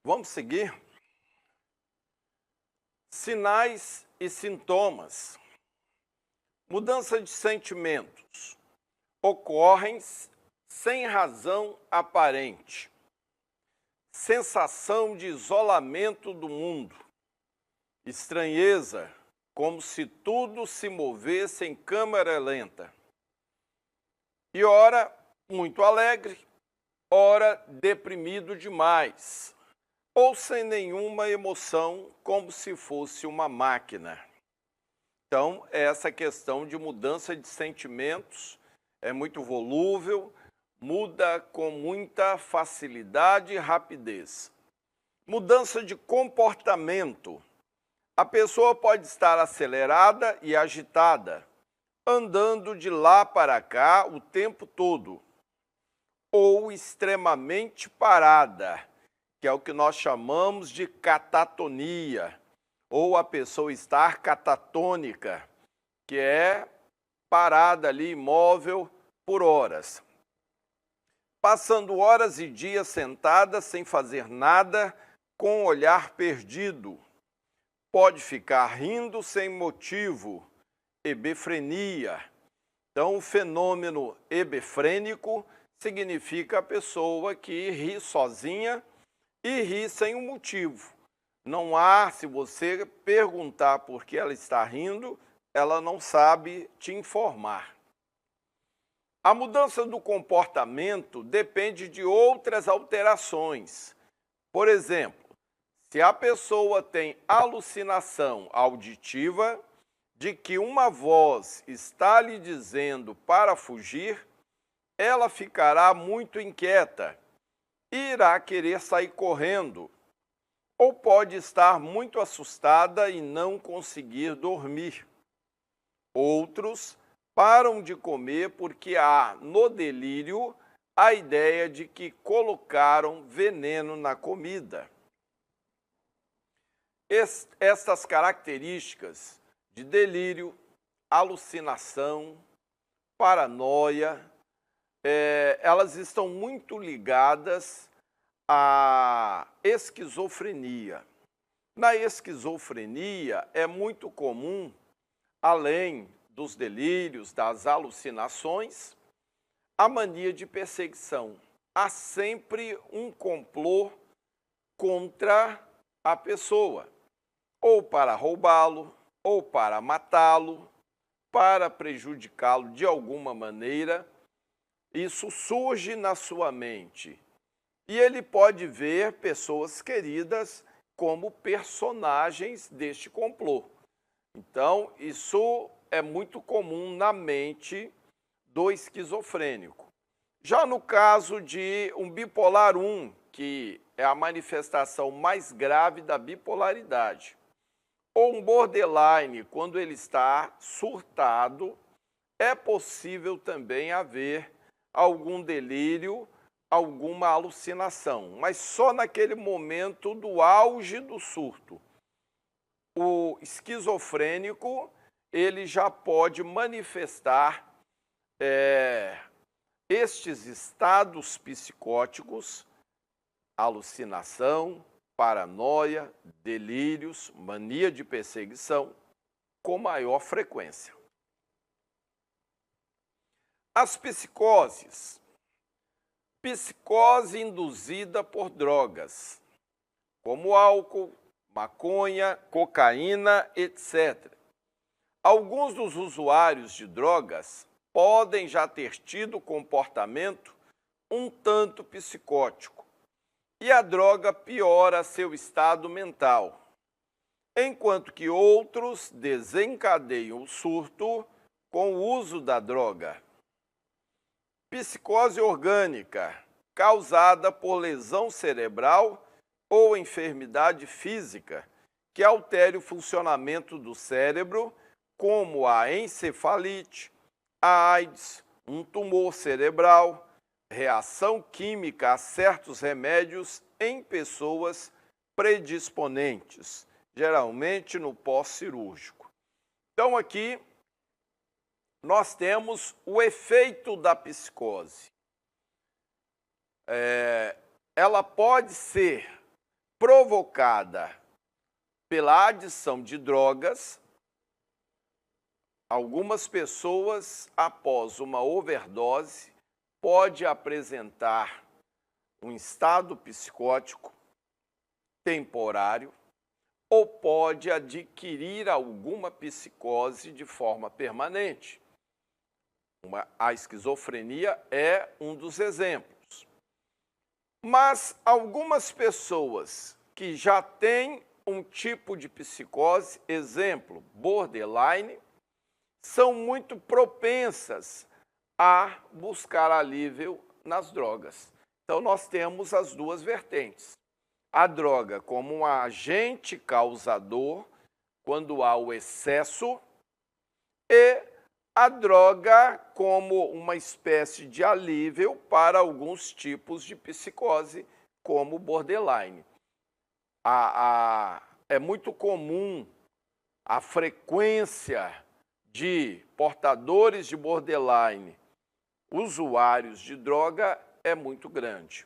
Vamos seguir? Sinais e sintomas. Mudança de sentimentos ocorrem sem razão aparente. Sensação de isolamento do mundo. Estranheza, como se tudo se movesse em câmera lenta. E ora muito alegre, ora deprimido demais, ou sem nenhuma emoção, como se fosse uma máquina. Então, essa questão de mudança de sentimentos é muito volúvel, muda com muita facilidade e rapidez. Mudança de comportamento. A pessoa pode estar acelerada e agitada, andando de lá para cá o tempo todo, ou extremamente parada, que é o que nós chamamos de catatonia, ou a pessoa estar catatônica, que é parada ali, imóvel, por horas. Passando horas e dias sentada sem fazer nada, com o olhar perdido. Pode ficar rindo sem motivo, hebefrenia. Então, o fenômeno hebefrênico significa a pessoa que ri sozinha e ri sem um motivo. Não há, se você perguntar por que ela está rindo, ela não sabe te informar. A mudança do comportamento depende de outras alterações. Por exemplo, se a pessoa tem alucinação auditiva de que uma voz está lhe dizendo para fugir, ela ficará muito inquieta e irá querer sair correndo, ou pode estar muito assustada e não conseguir dormir. Outros param de comer porque há no delírio a ideia de que colocaram veneno na comida. Estas características de delírio, alucinação, paranoia, elas estão muito ligadas à esquizofrenia. Na esquizofrenia é muito comum, além dos delírios, das alucinações, a mania de perseguição. Há sempre um complô contra a pessoa, ou para roubá-lo, ou para matá-lo, para prejudicá-lo de alguma maneira. Isso surge na sua mente. E ele pode ver pessoas queridas como personagens deste complô. Então, isso é muito comum na mente do esquizofrênico. Já no caso de um bipolar 1, que é a manifestação mais grave da bipolaridade, ou um borderline, quando ele está surtado, é possível também haver algum delírio, alguma alucinação, mas só naquele momento do auge do surto. O esquizofrênico, ele já pode manifestar estes estados psicóticos, alucinação, paranoia, delírios, mania de perseguição, com maior frequência. As psicoses. Psicose induzida por drogas, como álcool, maconha, cocaína, etc. Alguns dos usuários de drogas podem já ter tido comportamento um tanto psicótico, e a droga piora seu estado mental, enquanto que outros desencadeiam o surto com o uso da droga. Psicose orgânica, causada por lesão cerebral ou enfermidade física que altere o funcionamento do cérebro, como a encefalite, a AIDS, um tumor cerebral, reação química a certos remédios em pessoas predisponentes, geralmente no pós-cirúrgico. Então, aqui nós temos o efeito da psicose. Ela pode ser provocada pela adição de drogas. Algumas pessoas, após uma overdose, pode apresentar um estado psicótico temporário ou pode adquirir alguma psicose de forma permanente. A esquizofrenia é um dos exemplos. Mas algumas pessoas que já têm um tipo de psicose, exemplo, borderline, são muito propensas a buscar alívio nas drogas. Então, nós temos as duas vertentes. A droga como um agente causador, quando há o excesso, e a droga como uma espécie de alívio para alguns tipos de psicose, como borderline. É muito comum a frequência de portadores de borderline, usuários de droga, é muito grande.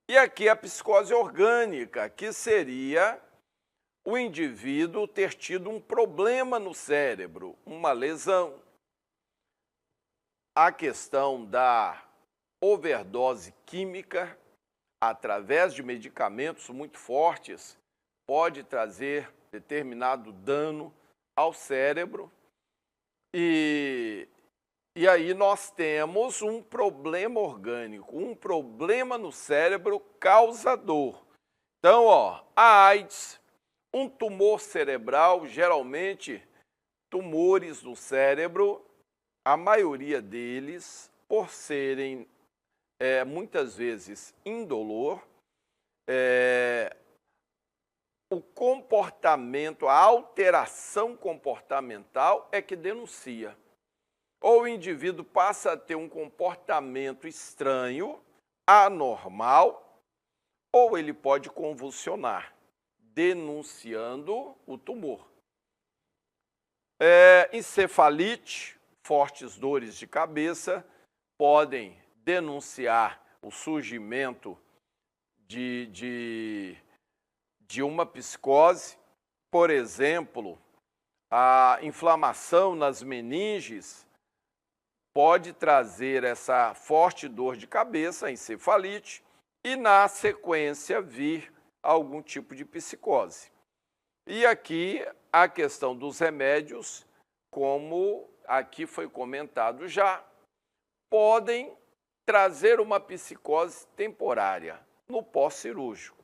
E aqui a psicose orgânica, que seria o indivíduo ter tido um problema no cérebro, uma lesão. A questão da overdose química, através de medicamentos muito fortes, pode trazer determinado dano ao cérebro. E aí nós temos um problema orgânico, um problema no cérebro causador. Então, a AIDS, um tumor cerebral, geralmente tumores no cérebro, a maioria deles, por serem muitas vezes indolor, o comportamento, a alteração comportamental é que denuncia. Ou o indivíduo passa a ter um comportamento estranho, anormal, ou ele pode convulsionar, denunciando o tumor. Encefalite, fortes dores de cabeça, podem denunciar o surgimento de uma psicose. Por exemplo, a inflamação nas meninges pode trazer essa forte dor de cabeça, encefalite, e na sequência vir algum tipo de psicose. E aqui a questão dos remédios, como aqui foi comentado já, podem trazer uma psicose temporária no pós-cirúrgico.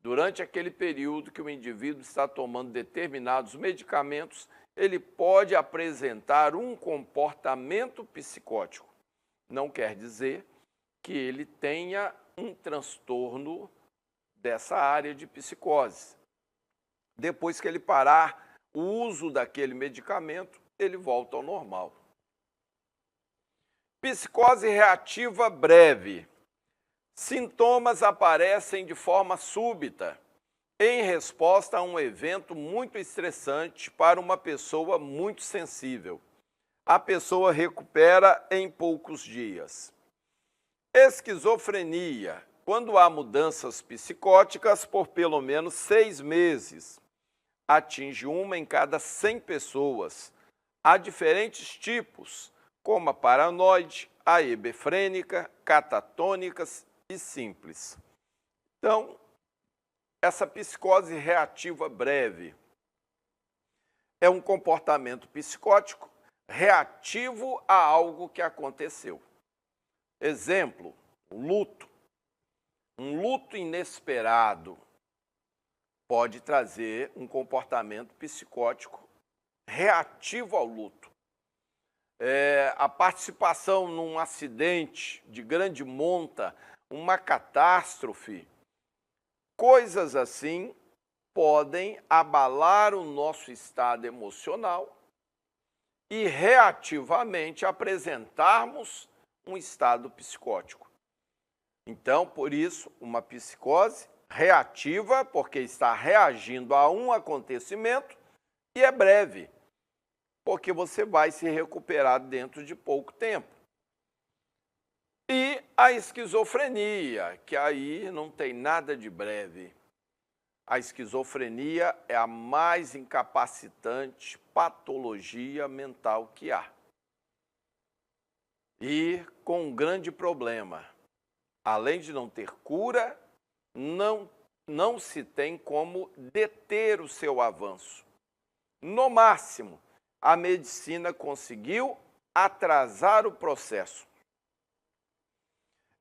Durante aquele período que o indivíduo está tomando determinados medicamentos, ele pode apresentar um comportamento psicótico. Não quer dizer que ele tenha um transtorno dessa área de psicose. Depois que ele parar o uso daquele medicamento, ele volta ao normal. Psicose reativa breve. Sintomas aparecem de forma súbita, em resposta a um evento muito estressante para uma pessoa muito sensível. A pessoa recupera em poucos dias. Esquizofrenia, quando há mudanças psicóticas por pelo menos 6 meses. Atinge 1 em cada 100 pessoas. Há diferentes tipos, como a paranoide, a hebefrênica, catatônicas e simples. Então, essa psicose reativa breve é um comportamento psicótico reativo a algo que aconteceu. Exemplo, o luto. Um luto inesperado pode trazer um comportamento psicótico reativo ao luto. A participação num acidente de grande monta, uma catástrofe, coisas assim podem abalar o nosso estado emocional e reativamente apresentarmos um estado psicótico. Então, por isso, uma psicose reativa, porque está reagindo a um acontecimento, e é breve, porque você vai se recuperar dentro de pouco tempo. E a esquizofrenia, que aí não tem nada de breve. A esquizofrenia é a mais incapacitante patologia mental que há. E com um grande problema. Além de não ter cura, não se tem como deter o seu avanço. No máximo, a medicina conseguiu atrasar o processo.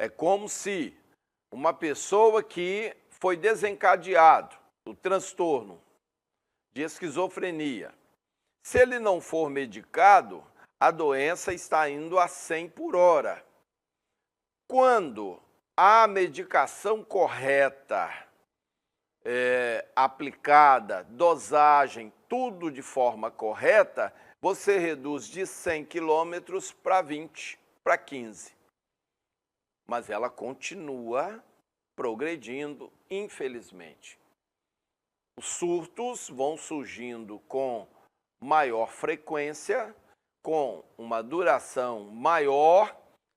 É como se uma pessoa que foi desencadeado do transtorno de esquizofrenia, se ele não for medicado, a doença está indo a 100 por hora. Quando a medicação correta, aplicada, dosagem, tudo de forma correta, você reduz de 100 quilômetros para 20, para 15. Mas ela continua progredindo, infelizmente. Os surtos vão surgindo com maior frequência, com uma duração maior,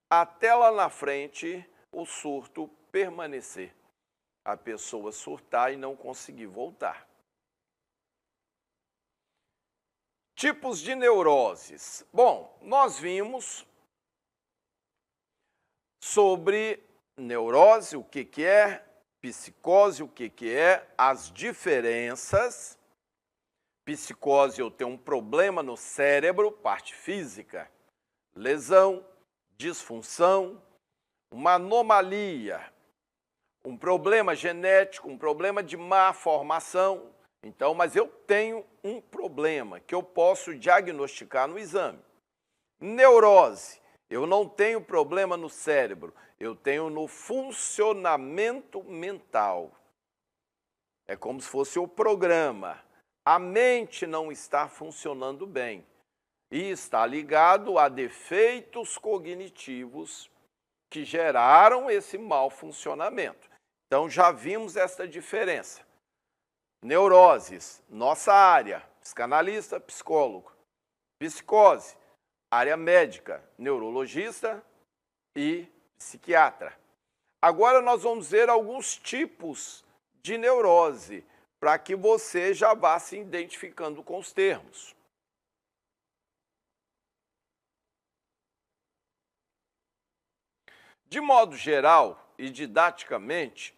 até lá na frente o surto permanecer. A pessoa surtar e não conseguir voltar. Tipos de neuroses. Bom, nós vimos sobre neurose, o que é, psicose, o que é, as diferenças. Psicose, eu tenho um problema no cérebro, parte física, lesão, disfunção, uma anomalia, um problema genético, um problema de má formação. Então, mas eu tenho um problema que eu posso diagnosticar no exame. Neurose, eu não tenho problema no cérebro, eu tenho no funcionamento mental. É como se fosse o programa. A mente não está funcionando bem e está ligado a defeitos cognitivos que geraram esse mau funcionamento. Então, já vimos esta diferença. Neuroses, nossa área, psicanalista, psicólogo. Psicose, área médica, neurologista e psiquiatra. Agora nós vamos ver alguns tipos de neurose, para que você já vá se identificando com os termos. De modo geral e didaticamente,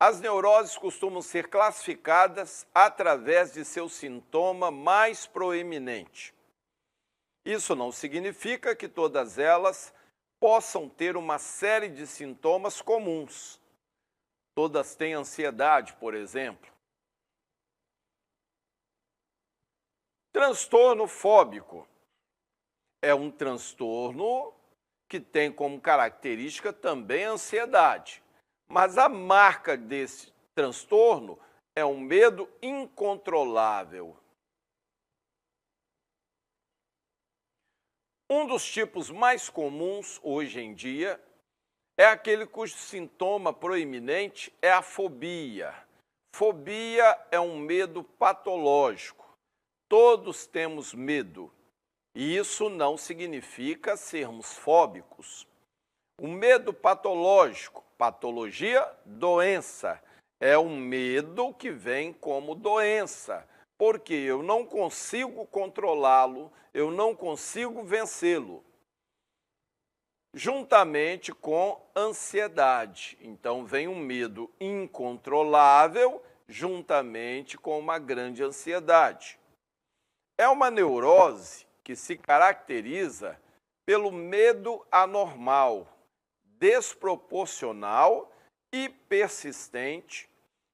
as neuroses costumam ser classificadas através de seu sintoma mais proeminente. Isso não significa que todas elas possam ter uma série de sintomas comuns. Todas têm ansiedade, por exemplo. Transtorno fóbico é um transtorno que tem como característica também a ansiedade. Mas a marca desse transtorno é um medo incontrolável. Um dos tipos mais comuns hoje em dia é aquele cujo sintoma proeminente é a fobia. Fobia é um medo patológico. Todos temos medo. E isso não significa sermos fóbicos. O medo patológico, patologia, doença, é um medo que vem como doença, porque eu não consigo controlá-lo, eu não consigo vencê-lo. Juntamente com ansiedade. Então, vem um medo incontrolável, juntamente com uma grande ansiedade. É uma neurose que se caracteriza pelo medo anormal, desproporcional e persistente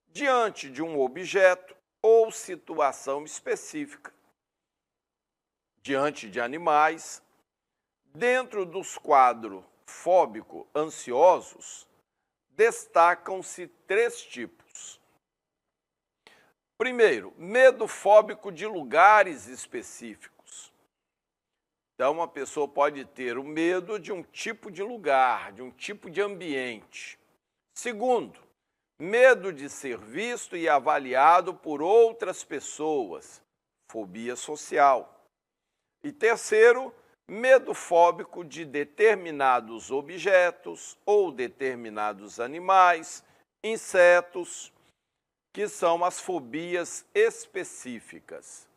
diante de um objeto ou situação específica, diante de animais. Dentro dos quadros fóbico-ansiosos, destacam-se 3 tipos. Primeiro, medo fóbico de lugares específicos. Então, uma pessoa pode ter o medo de um tipo de lugar, de um tipo de ambiente. Segundo, medo de ser visto e avaliado por outras pessoas, fobia social. E terceiro, Medo fóbico de determinados objetos ou determinados animais, insetos, que são as fobias específicas.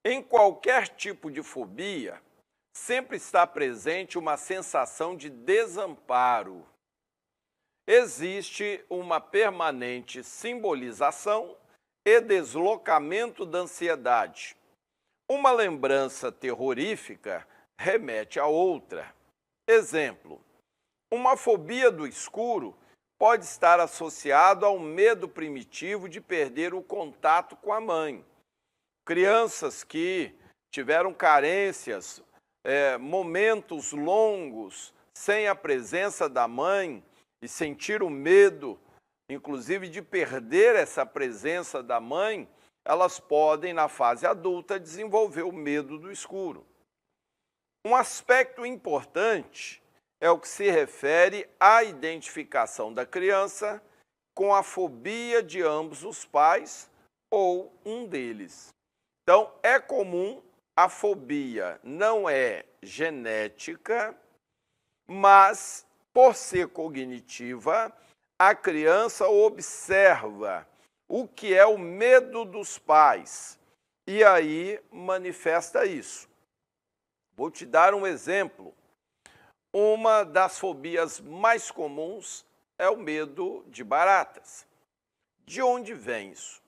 Em qualquer tipo de fobia, sempre está presente uma sensação de desamparo. Existe uma permanente simbolização e deslocamento da ansiedade. Uma lembrança terrorífica remete a outra. Exemplo: uma fobia do escuro pode estar associado ao medo primitivo de perder o contato com a mãe. Crianças que tiveram carências, momentos longos sem a presença da mãe e sentiram medo, inclusive de perder essa presença da mãe, elas podem, na fase adulta, desenvolver o medo do escuro. Um aspecto importante é o que se refere à identificação da criança com a fobia de ambos os pais ou um deles. Então, é comum, a fobia não é genética, mas, por ser cognitiva, a criança observa o que é o medo dos pais e aí manifesta isso. Vou te dar um exemplo. Uma das fobias mais comuns é o medo de baratas. De onde vem isso?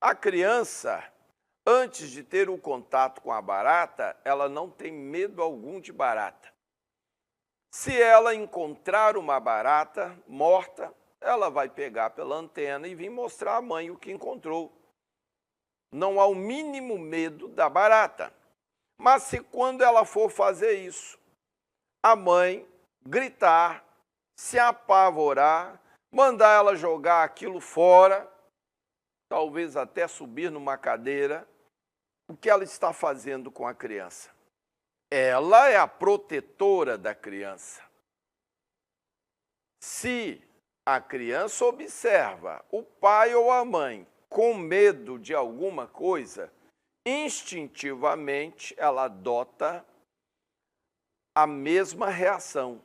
A criança, antes de ter o contato com a barata, ela não tem medo algum de barata. Se ela encontrar uma barata morta, ela vai pegar pela antena e vir mostrar à mãe o que encontrou. Não há o mínimo medo da barata. Mas se quando ela for fazer isso, a mãe gritar, se apavorar, mandar ela jogar aquilo fora, talvez até subir numa cadeira, o que ela está fazendo com a criança? Ela é a protetora da criança. Se a criança observa o pai ou a mãe com medo de alguma coisa, instintivamente ela adota a mesma reação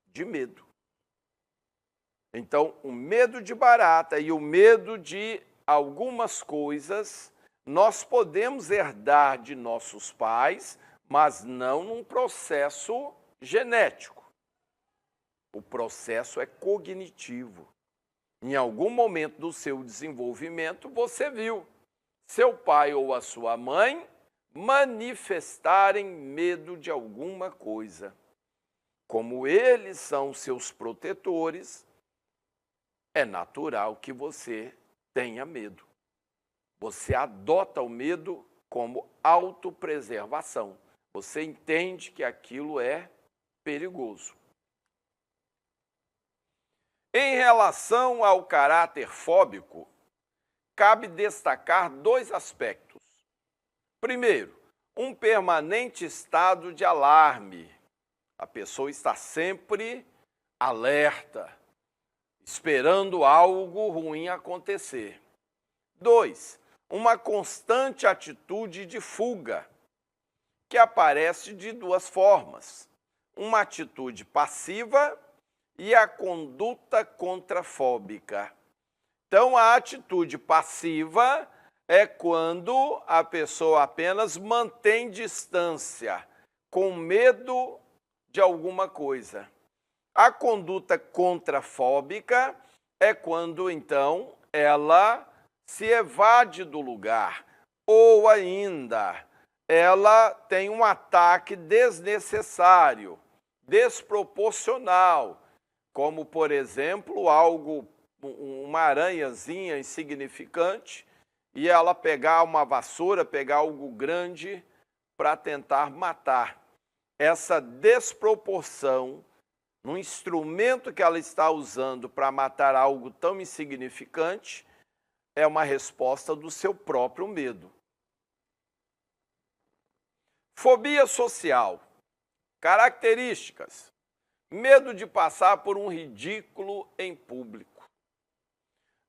de medo. Então, o medo de barata e o medo de algumas coisas nós podemos herdar de nossos pais, mas não num processo genético. O processo é cognitivo. Em algum momento do seu desenvolvimento, você viu seu pai ou a sua mãe manifestarem medo de alguma coisa. Como eles são seus protetores, é natural que você tenha medo. Você adota o medo como autopreservação. Você entende que aquilo é perigoso. Em relação ao caráter fóbico, cabe destacar dois aspectos. Primeiro, um permanente estado de alarme. A pessoa está sempre alerta, esperando algo ruim acontecer. 2, uma constante atitude de fuga, que aparece de duas formas. Uma atitude passiva e a conduta contrafóbica. Então, a atitude passiva é quando a pessoa apenas mantém distância, com medo de alguma coisa. A conduta contrafóbica é quando, então, ela se evade do lugar, ou ainda, ela tem um ataque desnecessário, desproporcional, como, por exemplo, uma aranhazinha insignificante, e ela pegar uma vassoura, pegar algo grande para tentar matar. Essa desproporção no instrumento que ela está usando para matar algo tão insignificante é uma resposta do seu próprio medo. Fobia social. Características: medo de passar por um ridículo em público.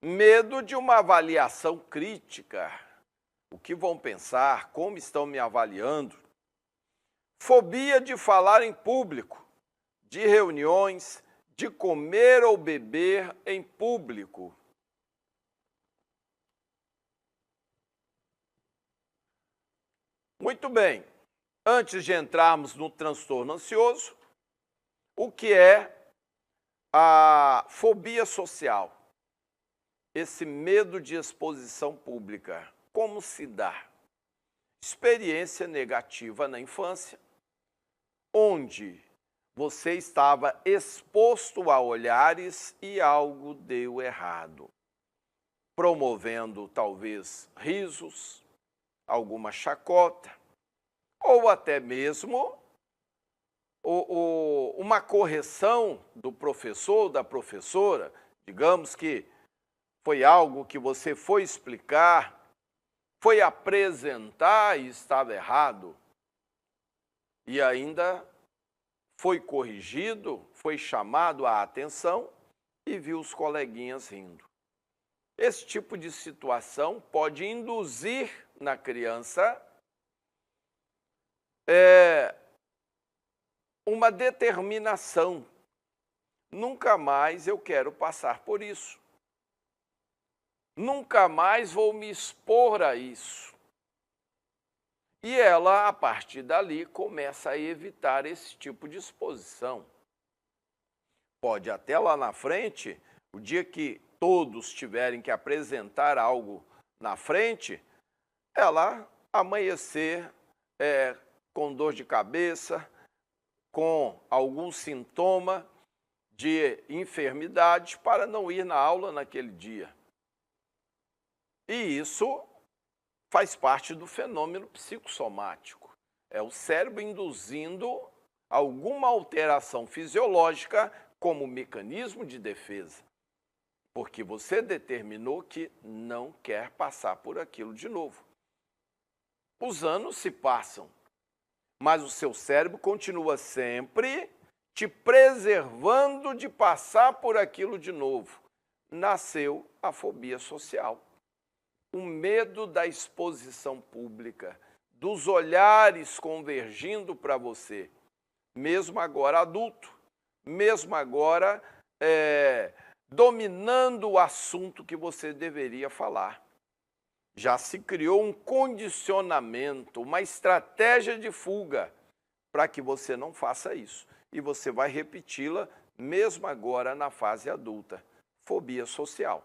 Medo de uma avaliação crítica. o que vão pensar, como estão me avaliando. Fobia de falar em público, de reuniões, de comer ou beber em público. Muito bem, antes de entrarmos no transtorno ansioso, o que é a fobia social? Esse medo de exposição pública, como se dá? Experiência negativa na infância, onde você estava exposto a olhares e algo deu errado, promovendo talvez risos, alguma chacota, ou até mesmo uma correção do professor ou da professora. Digamos que foi algo que você foi explicar, foi apresentar e estava errado, e ainda foi corrigido, foi chamado a atenção e viu os coleguinhas rindo. Esse tipo de situação pode induzir na criança uma determinação. Nunca mais eu quero passar por isso. Nunca mais vou me expor a isso. E ela, a partir dali, começa a evitar esse tipo de exposição. Pode até lá na frente, o dia que todos tiverem que apresentar algo na frente, ela amanhecer com dor de cabeça, com algum sintoma de enfermidade para não ir na aula naquele dia. E isso faz parte do fenômeno psicossomático. É o cérebro induzindo alguma alteração fisiológica como mecanismo de defesa, porque você determinou que não quer passar por aquilo de novo. Os anos se passam, mas o seu cérebro continua sempre te preservando de passar por aquilo de novo. Nasceu a fobia social. O medo da exposição pública, dos olhares convergindo para você, mesmo agora adulto, mesmo agora dominando o assunto que você deveria falar. Já se criou um condicionamento, uma estratégia de fuga para que você não faça isso. E você vai repeti-la mesmo agora na fase adulta. Fobia social.